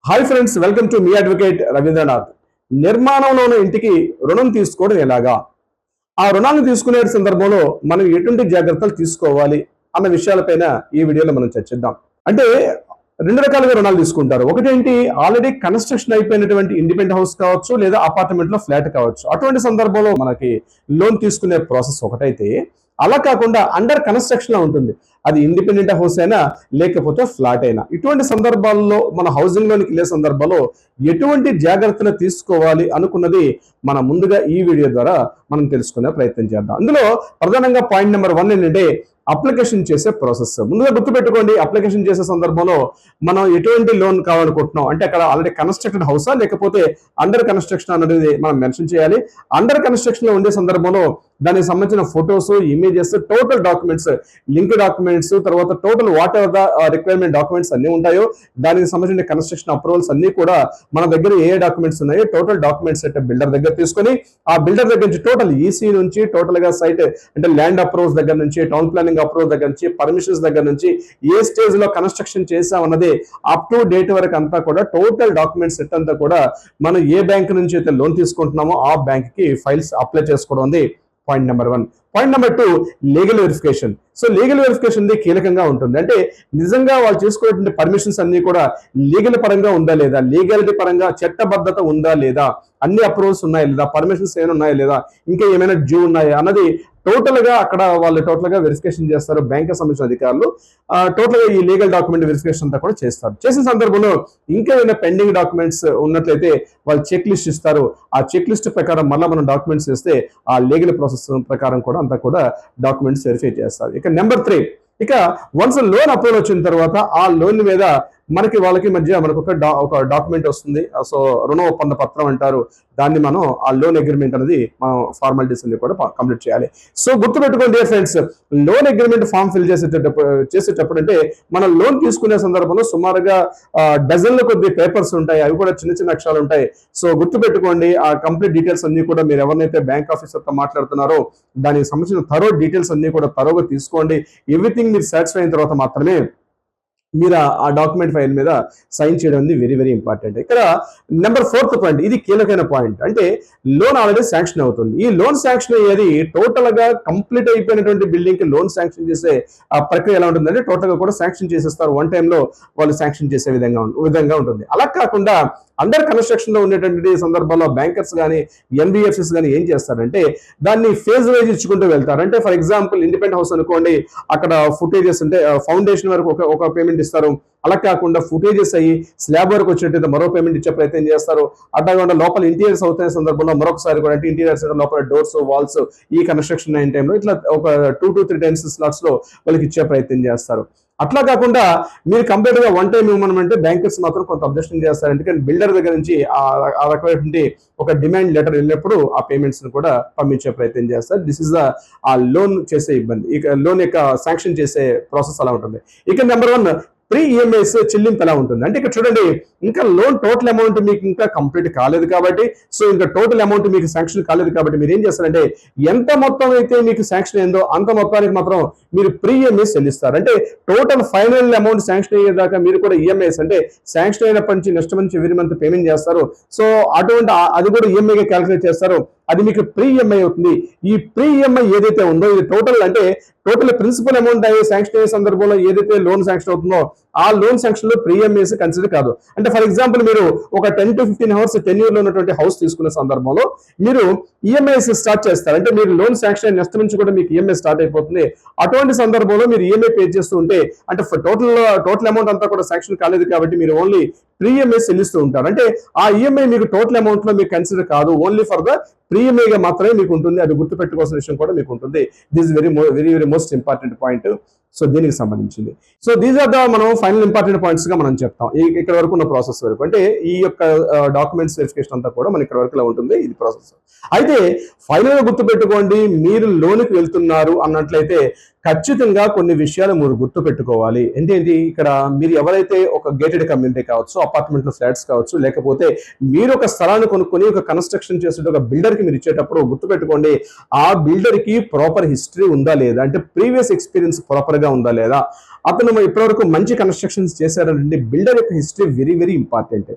Hi friends, welcome to మీ advocate Ravindranath. నిర్మాణంలో ఉన్న ఇంటికి రుణం తీసుకోవడం ఎలాగా, ఆ రుణాన్ని తీసుకునే సందర్భంలో మనం ఎటువంటి జాగ్రత్తలు తీసుకోవాలి అన్న విషయాలపైన ఈ వీడియోలో మనం చర్చిద్దాం. అంటే రెండు రకాలుగా రుణాలు తీసుకుంటారు. ఒకటేంటి, ఆల్రెడీ కన్స్ట్రక్షన్ అయిపోయినటువంటి ఇండిపెండెంట్ హౌస్ కావచ్చు, లేదా అపార్ట్మెంట్ లో ఫ్లాట్ కావచ్చు. అటువంటి సందర్భంలో మనకి లోన్ తీసుకునే ప్రాసెస్ ఒకటైతే, అలా కాకుండా అండర్ కన్స్ట్రక్షన్ లో ఉంటుంది. అది ఇండిపెండెంట్ హౌస్ అయినా లేకపోతే ఫ్లాట్ అయినా, ఇటువంటి సందర్భాల్లో మన హౌసింగ్ లోనికి వెళ్ళే సందర్భంలో ఎటువంటి జాగ్రత్తలు తీసుకోవాలి అనుకున్నది మనం ముందుగా ఈ వీడియో ద్వారా మనం తెలుసుకునే ప్రయత్నం చేద్దాం. అందులో ప్రధానంగా పాయింట్ నెంబర్ 1 ఏంటంటే అప్లికేషన్ చేసే ప్రాసెస్. ముందుగా గుర్తుపెట్టుకోండి, అప్లికేషన్ చేసే సందర్భంలో మనం ఎటువంటి లోన్ కావాలనుకుంటున్నాం అంటే అక్కడ ఆల్రెడీ కన్స్ట్రక్టెడ్ హౌసా లేకపోతే అండర్ కన్స్ట్రక్షన్ అనేది మనం మెన్షన్ చేయాలి. అండర్ కన్స్ట్రక్షన్ లో ఉండే సందర్భంలో దానికి సంబంధించిన photos, images, total documents, link documents, తర్వాత total whatever the requirement documents అన్ని ఉంటాయో, దానికి సంబంధించిన కన్స్ట్రక్షన్ అప్రూవల్స్ అన్ని కూడా మన దగ్గర ఏ డాక్యుమెంట్స్ ఉన్నాయో టోటల్ డాక్యుమెంట్స్ అయితే బిల్డర్ దగ్గర తీసుకొని, ఆ బిల్డర్ దగ్గర నుంచి టోటల్ ఈసీ నుంచి టోటల్ గా సైట్ అంటే ల్యాండ్ అప్రూవల్స్ దగ్గర నుంచి, టౌన్ ప్లానింగ్ అప్రూవల్ దగ్గర నుంచి, పర్మిషన్స్ దగ్గర నుంచి, ఏ స్టేజ్ లో కన్స్ట్రక్షన్ చేసామన్నది అప్ టు డేట్ వరకు అంతా కూడా టోటల్ డాక్యుమెంట్స్ సెట్ అంతా కూడా మనం ఏ బ్యాంక్ నుంచి అయితే లోన్ తీసుకుంటున్నామో ఆ బ్యాంక్ కి ఫైల్స్ అప్లై చేసుకోవడం ఉంది point number 1. Point number 2, legal verification. So legal verification కీలకంగా ఉంటుంది. అంటే నిజంగా వాళ్ళు చేసుకునేటువంటి పర్మిషన్స్ అన్ని కూడా లీగల్ పరంగా ఉందా లేదా, లీగాలిటీ పరంగా చట్టబద్ధత ఉందా లేదా, అన్ని అప్రూవల్స్ ఉన్నాయా లేదా, పర్మిషన్స్ ఏమైనా ఉన్నాయా లేదా, ఇంకా ఏమైనా డ్యూ ఉన్నాయా అన్నది టోటల్ గా అక్కడ వాళ్ళు టోటల్ గా వెరిఫికేషన్ చేస్తారు. బ్యాంక్ సంబంధించిన అధికారులు టోటల్ గా ఈ లీగల్ డాక్యుమెంట్ వెరిఫికేషన్ అంతా కూడా చేస్తారు. చేసిన సందర్భంలో ఇంకా ఏమైనా పెండింగ్ డాక్యుమెంట్స్ ఉన్నట్లయితే వాళ్ళు చెక్ లిస్ట్ ఇస్తారు. ఆ చెక్ లిస్ట్ ప్రకారం మళ్ళీ మనం డాక్యుమెంట్స్ చేస్తే ఆ లీగల్ ప్రాసెస్ ప్రకారం కూడా అంతా కూడా డాక్యుమెంట్స్ వెరిఫై చేస్తారు. ఇక నెంబర్ 3, ఇక వన్స్ లోన్ అప్రూవల్ వచ్చిన తర్వాత ఆ లోన్ మీద మనకి వాళ్ళకి మధ్య మనకు ఒక డాక్యుమెంట్ వస్తుంది. సో రుణ ఒప్పంద పత్రం అంటారు దాన్ని. మనం ఆ లోన్ అగ్రిమెంట్ అనేది మనం ఫార్మాలిటీస్ అన్ని కూడా కంప్లీట్ చేయాలి. సో గుర్తుపెట్టుకోండి dear friends, loan agreement form fill చేసేటప్పుడు అంటే మనం లోన్ తీసుకునే సందర్భంలో సుమారుగా డజన్ల కొద్ది పేపర్స్ ఉంటాయి. అవి కూడా చిన్న చిన్న అక్షరాలు ఉంటాయి. సో గుర్తుపెట్టుకోండి, ఆ కంప్లీట్ డీటెయిల్స్ అన్ని కూడా మీరు ఎవరినైతే బ్యాంక్ ఆఫీసర్తో మాట్లాడుతున్నారో దానికి సంబంధించిన థరో డీటెయిల్స్ అన్ని కూడా థరోగా తీసుకోండి. ఎవ్రీథింగ్ మీరు సాటిస్ఫై అయిన తర్వాత మాత్రమే మీరు ఆ డాక్యుమెంట్ ఫైల్ మీద సైన్ చేయడం ఉంది వెరీ వెరీ ఇంపార్టెంట్. ఇక్కడ నెంబర్ 4th పాయింట్, ఇది కీలకమైన పాయింట్. అంటే లోన్ ఆల్రెడీ శాంక్షన్ అవుతుంది. ఈ లోన్ శాంక్షన్ అయ్యేది టోటల్ గా కంప్లీట్ అయిపోయినటువంటి బిల్డింగ్ కి లోన్ శాంక్షన్ చేసే ఆ ప్రక్రియ ఎలా ఉంటుందంటే టోటల్ గా కూడా శాంక్షన్ చేసేస్తారు. వన్ టైమ్ లో వాళ్ళు శాంక్షన్ చేసే విధంగా ఉంటుంది. అలా కాకుండా అండర్ కన్స్ట్రక్షన్ లో ఉండేటువంటి సందర్భాల్లో బ్యాంకర్స్ కానీ ఎన్బిఎఫ్సిస్ కానీ ఏం చేస్తారంటే దాన్ని ఫేజ్ వైజ్ ఇచ్చుకుంటూ వెళ్తారు. అంటే ఫర్ ఎగ్జాంపుల్ ఇండిపెండెంట్ హౌస్ అనుకోండి, అక్కడ ఫుటేజెస్ అంటే ఫౌండేషన్ వరకు ఒక పేమెంట్ ఇస్తారు. అలా కాకుండా ఫుటేజెస్ అయ్యి స్లాబ్ వరకు వచ్చినట్టయితే మరో పేమెంట్ ఇచ్చే ప్రయత్నం చేస్తారు. అట్లాగా లోపల ఇంటీరియర్స్ అవుతున్న సందర్భంలో మరొకసారి కూడా, అంటే ఇంటీరియర్స్ లోపల డోర్స్, వాల్స్ ఈ కన్స్ట్రక్షన్ అయిన టైంలో ఇట్లా ఒక 2 to 3 times స్లాట్స్ లో వాళ్ళకి ఇచ్చే ప్రయత్నం చేస్తారు. అట్లా కాకుండా మీరు కంప్లీట్ గా వన్ టైం ఇవ్వమనంటే బ్యాంకర్స్ మాత్రం కొంత అబ్జెక్షన్ చేస్తారు. ఎందుకంటే బిల్డర్ దగ్గర నుంచి ఆ రకమైనటువంటి ఒక డిమాండ్ లెటర్ వెళ్ళినప్పుడు ఆ పేమెంట్స్ ను కూడా పంపించే ప్రయత్నం చేస్తారు. దిస్ ఇస్ ద ఆ లోన్ చేసే ఇబ్బంది. ఇక లోన్ యొక్క శాంక్షన్ చేసే ప్రాసెస్ అలా ఉంటుంది. ఇక నెంబర్ 1, ప్రీ ఈఎంఐస్ చెల్లింపు ఎలా ఉంటుంది అంటే ఇక్కడ చూడండి, ఇంకా లోన్ టోటల్ అమౌంట్ మీకు ఇంకా కంప్లీట్ కాలేదు కాబట్టి, సో ఇంకా టోటల్ అమౌంట్ మీకు శాంక్షన్ కాలేదు కాబట్టి మీరు ఏం చేస్తారంటే ఎంత మొత్తం అయితే మీకు శాంక్షన్ అయిందో అంత మొత్తానికి మాత్రం మీరు ప్రీ ఈఎంఐస్ చెల్లిస్తారు. అంటే టోటల్ ఫైనల్ అమౌంట్ శాంక్షన్ అయ్యేదాకా మీరు కూడా ఈఎంఐస్ అంటే శాంక్షన్ అయినప్పటి నుంచి next month every month payment చేస్తారు. సో అటువంటి అది కూడా ఈఎంఐగా క్యాలిక్యులేట్ చేస్తారు. అది మీకు ప్రీ ఈఎంఐ అవుతుంది. ఈ ప్రీ ఈఎంఐ ఏదైతే ఉందో ఇది టోటల్ అంటే టోటల్ ప్రిన్సిపల్ అమౌంట్ శాంక్షన్ అయ్యే సందర్భంలో ఏదైతే లోన్ శాంక్షన్ అవుతుందో ఆ లోన్ శాంక్షన్ లో ప్రీ ఈఎంఐస్ కన్సిడర్ కాదు. అంటే ఫర్ ఎగ్జాంపుల్ మీరు ఒక 10 to 15 hours టెన్యూర్ లో ఉన్నటువంటి హౌస్ తీసుకునే సందర్భంలో మీరు ఈఎంఐస్ స్టార్ట్ చేస్తారు. అంటే మీరు లోన్ శాంక్షన్ అయిన నెక్స్ట్ నుంచి కూడా మీకు ఈఎంఐ స్టార్ట్ అయిపోతుంది. అటువంటి సందర్భంలో మీరు ఈఎంఐ పే చేస్తూ ఉంటే అంటే టోటల్ అమౌంట్ అంతా కూడా శాంక్షన్ కాలేదు కాబట్టి మీరు ఓన్లీ ప్రీ ఈఎంఐ చెల్లిస్తూ ఉంటారు. అంటే ఆ ఈఎంఐ మీకు టోటల్ అమౌంట్ లో మీకు కన్సిడర్ కాదు, ఓన్లీ ఫర్ ద ప్రీ ఈఎంఐగా మాత్రమే మీకు ఉంటుంది. అది గుర్తుపెట్టుకోవాల్సిన విషయం కూడా మీకు ఉంటుంది. This very very most important point. So దీనికి సంబంధించింది. సో దీస్ ఆర్ ద మనం ఫైనల్ ఇంపార్టెంట్ పాయింట్స్ గా మనం చెప్తాం ఇక్కడ వరకు ఉన్న ప్రాసెస్ వరకు. అంటే ఈ యొక్క డాక్యుమెంట్స్ వెరిఫికేషన్ అంతా కూడా మన ఇక్కడ వరకు ఉంటుంది ఇది ప్రాసెస్. అయితే ఫైనల్ గా గుర్తుపెట్టుకోండి, మీరు లోన్కి వెళ్తున్నారు అన్నట్లయితే ఖచ్చితంగా కొన్ని విషయాలు మీరు గుర్తు పెట్టుకోవాలి. ఏంటి ఇక్కడ మీరు ఎవరైతే ఒక గేటెడ్ కమ్యూనిటీ కావచ్చు, అపార్ట్మెంట్ ఫ్లాట్స్ కావచ్చు, లేకపోతే మీరు ఒక స్థలాన్ని కొనుక్కొని ఒక కన్స్ట్రక్షన్ చేసే ఒక బిల్డర్ కి మీరు ఇచ్చేటప్పుడు గుర్తుపెట్టుకోండి, ఆ బిల్డర్ కి ప్రాపర్ హిస్టరీ ఉందా లేదా, అంటే ప్రీవియస్ ఎక్స్పీరియన్స్ ప్రాపర్ గా ఉందా లేదా, అతను ఇప్పటివరకు మంచి కన్స్ట్రక్షన్స్ చేశారంటే బిల్డర్ యొక్క history very very important.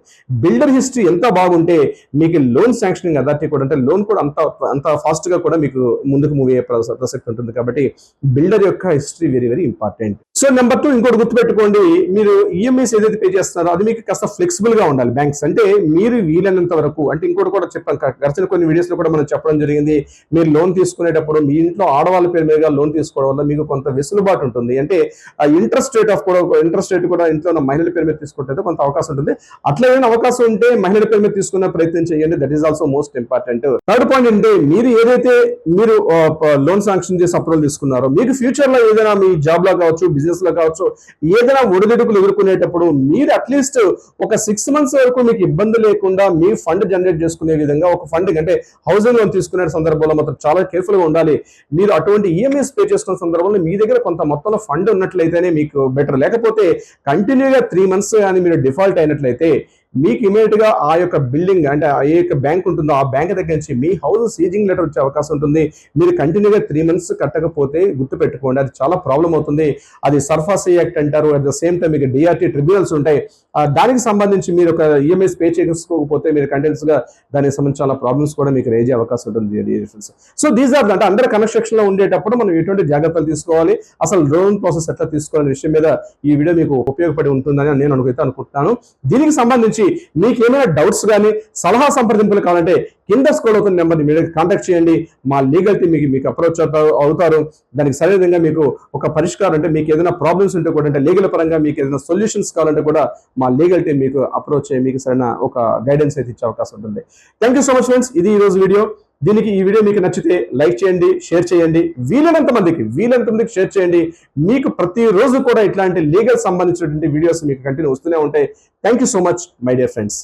Builder history ఎంత బాగుంటే మీకు లోన్ శాంక్షనింగ్ అథారిటీ కూడా, అంటే లోన్ కూడా అంత అంత ఫాస్ట్ గా కూడా మీకు ముందుకు మూవ్ అయ్యే ప్రసక్తి ఉంటుంది. కాబట్టి బిల్డర్ యొక్క history very very important. So number 2 ఇంకోటి గుర్తుపెట్టుకోండి, మీరు ఈఎంఐస్ ఏదైతే పే చేస్తున్నారో అది మీకు కాస్త ఫ్లెక్సిబుల్ గా ఉండాలి. బ్యాంక్స్ అంటే మీరు వీలైనంత వరకు, అంటే ఇంకోటి కూడా చెప్పాం గడిచిన కొన్ని వీడియోస్ లో కూడా మనం చెప్పడం జరిగింది, మీరు లోన్ తీసుకునేటప్పుడు మీ ఇంట్లో ఆడవాళ్ళ పేరు మీదుగా లోన్ తీసుకోవడం వల్ల మీకు కొంత వెసులుబాటు ఉంటుంది. అంటే ఇంట్రెస్ట్ రేట్ కూడా ఇంట్లో ఉన్న మహిళల పేరు మీద తీసుకుంటే కొంత అవకాశం ఉంటుంది. అట్లా ఏమైనా అవకాశం ఉంటే మహిళల పేరు మీద తీసుకునే ప్రయత్నం చేయండి. That is also most important. Third point అంటే మీరు ఏదైతే మీరు లోన్ శాంక్షన్ చేసి అప్రూవల్ తీసుకున్నారో, మీకు ఫ్యూచర్ లో ఏదైనా మీ జాబ్ లో కావచ్చు, బిజినెస్ లో కావచ్చు, ఏదైనా ఒడిదుడుకులు ఎదుర్కొనేటప్పుడు మీరు అట్లీస్ట్ ఒక 6 months వరకు మీకు ఇబ్బంది లేకుండా మీ ఫండ్ జనరేట్ చేసుకునే విధంగా ఒక ఫండ్, అంటే హౌసింగ్ లోన్ తీసుకునే సందర్భంలో మాత్రం చాలా కేర్ఫుల్ గా ఉండాలి. మీరు అటువంటి ఈఎంఐస్ పే చేసుకున్న సందర్భంలో మీ దగ్గర కొంత మొత్తంలో ఫండ్ ఉన్నట్లయితేనే మీకు బెటర్. లేకపోతే కంటిన్యూగా 3 months కానీ మీరు డిఫాల్ట్ అయినట్లయితే మీకు ఇమీడియట్ గా ఆ యొక్క బిల్డింగ్, అంటే ఆ యొక్క బ్యాంక్ ఉంటుందో ఆ బ్యాంక్ దగ్గర నుంచి మీ హౌస్ సీజింగ్ లెటర్ వచ్చే అవకాశం ఉంటుంది. మీరు కంటిన్యూగా 3 months కట్టకపోతే గుర్తు పెట్టుకోండి, అది చాలా ప్రాబ్లం అవుతుంది. అది సర్ఫాసీ యాక్ట్ అంటారు. అట్ ద సేమ్ టైం మీకు డిఆర్టీ ట్రిబ్యునల్స్ ఉంటాయి. దానికి సంబంధించి మీరు ఒక ఈఎంఐస్ పే చేసుకోకపోతే మీరు కంటిన్యూస్ గా దానికి సంబంధించి చాలా ప్రాబ్లమ్స్ కూడా మీకు రేజ్ అవకాశం ఉంటుంది. సో దీస్ ఆర్, అంటే అందరు కన్స్ట్రక్షన్ లో ఉండేటప్పుడు మనం ఎటువంటి జాగ్రత్తలు తీసుకోవాలి, అసలు లోన్ ప్రాసెస్ ఎట్లా తీసుకోవాలనే విషయం మీద ఈ వీడియో మీకు ఉపయోగపడి ఉంటుందని నేను అనుకుంటున్నాను. దీనికి సంబంధించి మీకు ఏమైనా డౌట్స్ కానీ సలహా సంప్రదింపులు కావాలంటే కింద స్క్రోల్ అవుతున్న నెంబర్ని మీరు కాంటాక్ట్ చేయండి. మా లీగల్ టీం మీకు అప్రోచ్ అవుతారు. దానికి సరైన విధంగా మీకు ఒక పరిష్కారం, అంటే మీకు ఏదైనా ప్రాబ్లమ్స్ ఉంటే కూడా, అంటే లీగల్ పరంగా మీకు ఏదైనా సొల్యూషన్స్ కావాలంటే కూడా మా లీగల్ టీం మీకు అప్రోచ్ అయ్యి మీకు సరైన ఒక గైడెన్స్ అయితే ఇచ్చే అవకాశం ఉంటుంది. Thank you so much friends. ఇది ఈ రోజు వీడియో. ఈ వీడియో మీకు నచ్చితే లైక్ చేయండి, షేర్ చేయండి, వీలైనంత మందికి షేర్ చేయండి. మీకు ప్రతిరోజు కూడా ఇట్లాంటి లీగల్ సంబంధించినటువంటి వీడియోస్ మీకు కంటిన్యూ వస్తూనే ఉంటాయి. Thank you so much my dear friends.